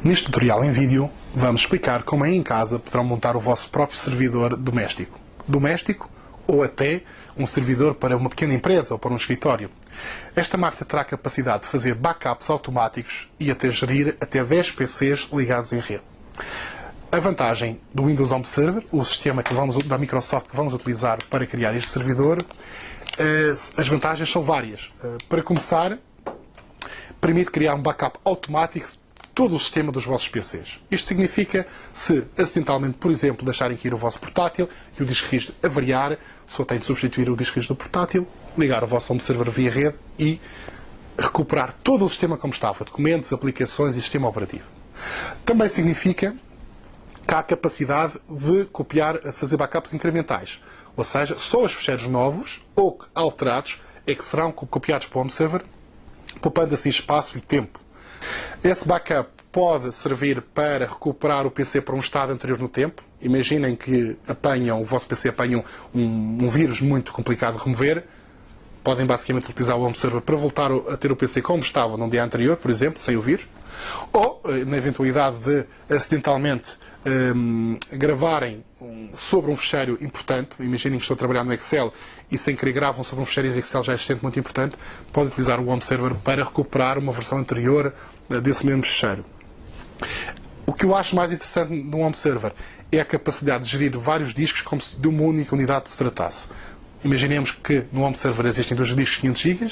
Neste tutorial em vídeo, vamos explicar como em casa poderão montar o vosso próprio servidor doméstico. Doméstico ou até um servidor para uma pequena empresa ou para um escritório. Esta máquina terá a capacidade de fazer backups automáticos e até gerir até 10 PCs ligados em rede. A vantagem do Windows Home Server, o sistema da Microsoft que vamos utilizar para criar este servidor, as vantagens são várias. Para começar, permite criar um backup automático de todo o sistema dos vossos PCs. Isto significa, se acidentalmente, por exemplo, deixarem cair o vosso portátil e o disco rígido avariar, só tem de substituir o disco rígido do portátil, ligar o vosso Home Server via rede e recuperar todo o sistema como estava, documentos, aplicações e sistema operativo. Também significa que há a capacidade de fazer backups incrementais. Ou seja, só os ficheiros novos ou alterados é que serão copiados para o Home Server, poupando assim espaço e tempo. Esse backup pode servir para recuperar o PC para um estado anterior no tempo. Imaginem que o vosso PC apanha um vírus muito complicado de remover. Podem basicamente utilizar o Home Server para voltar a ter o PC como estava no dia anterior, por exemplo, sem o vírus. Ou, na eventualidade de acidentalmente gravarem sobre um ficheiro importante, imaginem que estou a trabalhar no Excel e sem querer gravam sobre um ficheiro de Excel já existente muito importante, podem utilizar o Home Server para recuperar uma versão anterior desse mesmo ficheiro. O que eu acho mais interessante no Home Server é a capacidade de gerir vários discos como se de uma única unidade se tratasse. Imaginemos que no Home Server existem dois discos de 500 GB,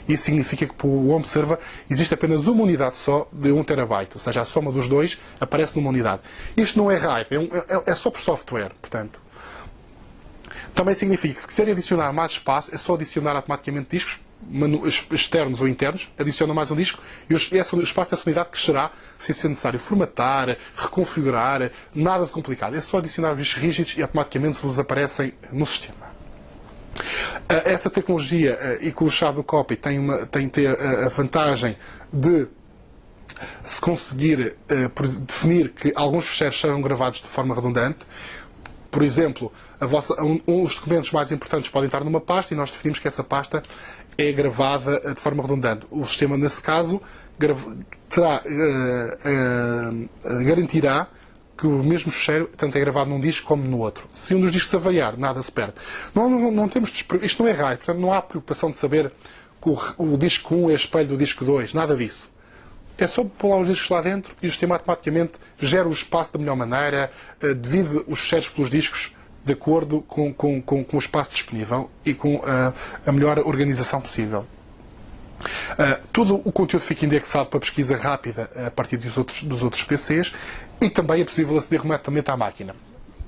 isso significa que para o Home Server existe apenas uma unidade só de 1 TB, ou seja, a soma dos dois aparece numa unidade. Isto não é RAID, é só por software, portanto. Também significa que se quiserem adicionar mais espaço, é só adicionar automaticamente discos, externos ou internos, adiciona mais um disco e o espaço dessa unidade crescerá sem ser necessário formatar, reconfigurar, nada de complicado. É só adicionar os discos rígidos e automaticamente se lhes aparecem no sistema. Essa tecnologia e com o Shadow Copy tem a vantagem de se conseguir definir que alguns ficheiros serão gravados de forma redundante. Por exemplo, os documentos mais importantes podem estar numa pasta e nós definimos que essa pasta é gravada de forma redundante. O sistema, nesse caso, garantirá que o mesmo ficheiro tanto é gravado num disco como no outro. Se um dos discos avariar, nada se perde. Isto não é RAID, portanto não há preocupação de saber que o disco 1 é espelho do disco 2, nada disso. É só pôr lá os discos lá dentro e o sistema automaticamente gera o espaço da melhor maneira, divide os ficheiros pelos discos de acordo com o espaço disponível e com a melhor organização possível. Todo o conteúdo fica indexado para pesquisa rápida a partir dos outros PCs e também é possível aceder remotamente à máquina.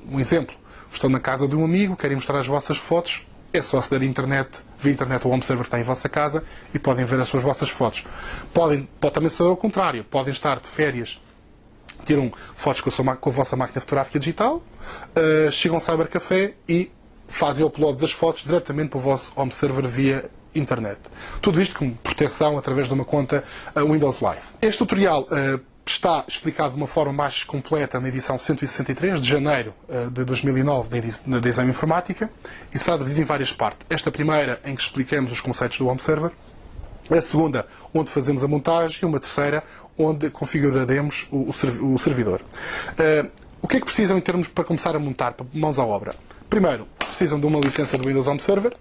Um exemplo, estão na casa de um amigo, querem mostrar as vossas fotos, é só aceder à internet, via internet ao Home Server que está em vossa casa e podem ver as vossas fotos. Pode também ser ao contrário, podem estar de férias, tiram fotos com a vossa máquina fotográfica digital, chegam ao Cybercafé e fazem o upload das fotos diretamente para o vosso Home Server via internet. Tudo isto com proteção através de uma conta Windows Live. Este tutorial está explicado de uma forma mais completa na edição 163 de janeiro de 2009 da Design Informática e será dividido em várias partes. Esta primeira em que explicamos os conceitos do Home Server, a segunda onde fazemos a montagem e uma terceira onde configuraremos o servidor. O que é que precisam em termos para começar a montar, para mãos à obra? Primeiro, precisam de uma licença do Windows Home Server.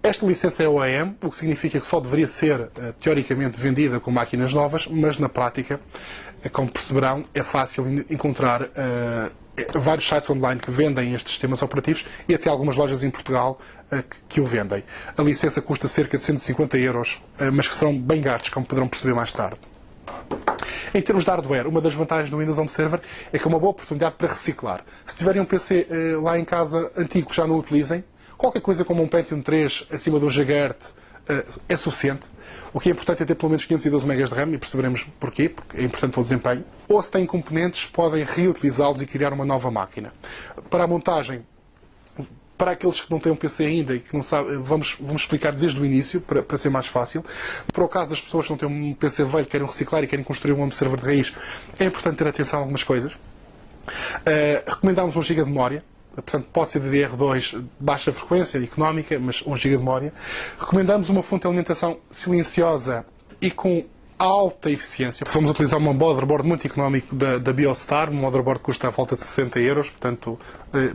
Esta licença é OEM, o que significa que só deveria ser, teoricamente, vendida com máquinas novas, mas na prática, como perceberão, é fácil encontrar vários sites online que vendem estes sistemas operativos e até algumas lojas em Portugal que o vendem. A licença custa cerca de 150 €, mas que serão bem gastos, como poderão perceber mais tarde. Em termos de hardware, uma das vantagens do Windows Home Server é que é uma boa oportunidade para reciclar. Se tiverem um PC lá em casa antigo que já não o utilizem, qualquer coisa como um Pentium 3 acima de 1 GHz é suficiente. O que é importante é ter pelo menos 512 MB de RAM e perceberemos porquê, porque é importante para o desempenho. Ou se têm componentes, podem reutilizá-los e criar uma nova máquina. Para a montagem, para aqueles que não têm um PC ainda e que não sabem, vamos explicar desde o início, para ser mais fácil. Para o caso das pessoas que não têm um PC velho, querem reciclar e querem construir um Home Server de raiz, é importante ter atenção a algumas coisas. Recomendamos 1 GB de memória. Portanto, pode ser DDR2 de baixa frequência, económica, mas 1 GB de memória. Recomendamos uma fonte de alimentação silenciosa e com alta eficiência. Se vamos utilizar um motherboard muito económico da Biostar, um motherboard que custa à volta de 60 euros, portanto,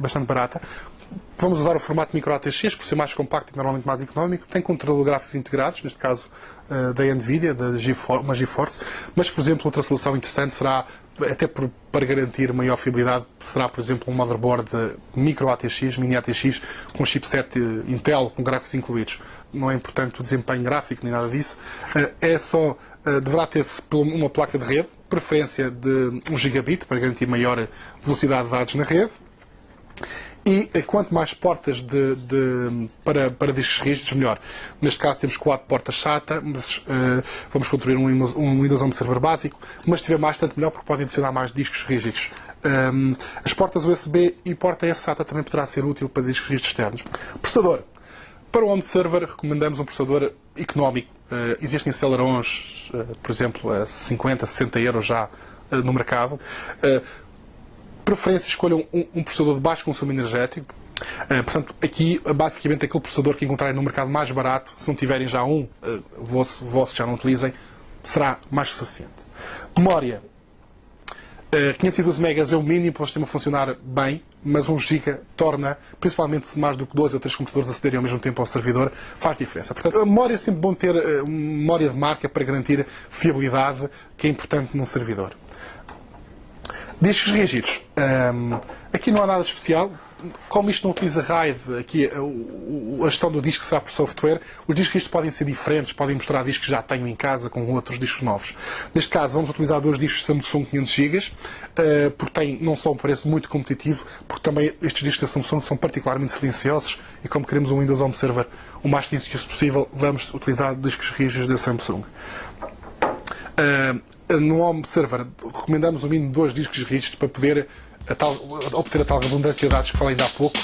bastante barata. Vamos usar o formato micro ATX, por ser mais compacto e normalmente mais económico. Tem controladores gráficos integrados, neste caso da NVIDIA, uma GeForce. Mas, por exemplo, outra solução interessante será, até para garantir maior fiabilidade, será, por exemplo, um motherboard micro ATX, mini ATX, com chipset Intel, com gráficos incluídos. Não é importante o desempenho gráfico, nem nada disso. Deverá ter uma placa de rede, preferência de 1 gigabit, para garantir maior velocidade de dados na rede. E quanto mais portas para discos rígidos, melhor. Neste caso temos 4 portas SATA, mas vamos construir um Windows Home Server básico, mas se tiver mais, tanto melhor, porque pode adicionar mais discos rígidos. As portas USB e porta SATA também poderá ser útil para discos rígidos externos. Processador. Para o Home Server, recomendamos um processador económico. Existem Celerons, por exemplo, a 50, 60 euros já no mercado. Preferência, escolham um processador de baixo consumo energético. Portanto, aqui, basicamente, aquele processador que encontrarem no mercado mais barato, se não tiverem já o vosso que já não utilizem, será mais que suficiente. Memória. 512 MB é o mínimo para o sistema funcionar bem, mas 1 GB torna, principalmente se mais do que 2 ou 3 computadores acederem ao mesmo tempo ao servidor, faz diferença. Portanto, a memória é sempre bom ter memória de marca para garantir fiabilidade, que é importante num servidor. Discos rígidos. Aqui não há nada de especial. Como isto não utiliza RAID, aqui a gestão do disco será por software, os discos rígidos podem ser diferentes, podem mostrar discos que já tenho em casa com outros discos novos. Neste caso, vamos utilizar 2 discos Samsung 500 GB, porque têm não só um preço muito competitivo, porque também estes discos da Samsung são particularmente silenciosos e como queremos um Windows Home Server o mais silencioso possível, vamos utilizar discos rígidos da Samsung. No Home Server, recomendamos o mínimo 2 discos rígidos para poder obter a tal redundância de dados que falei ainda há pouco.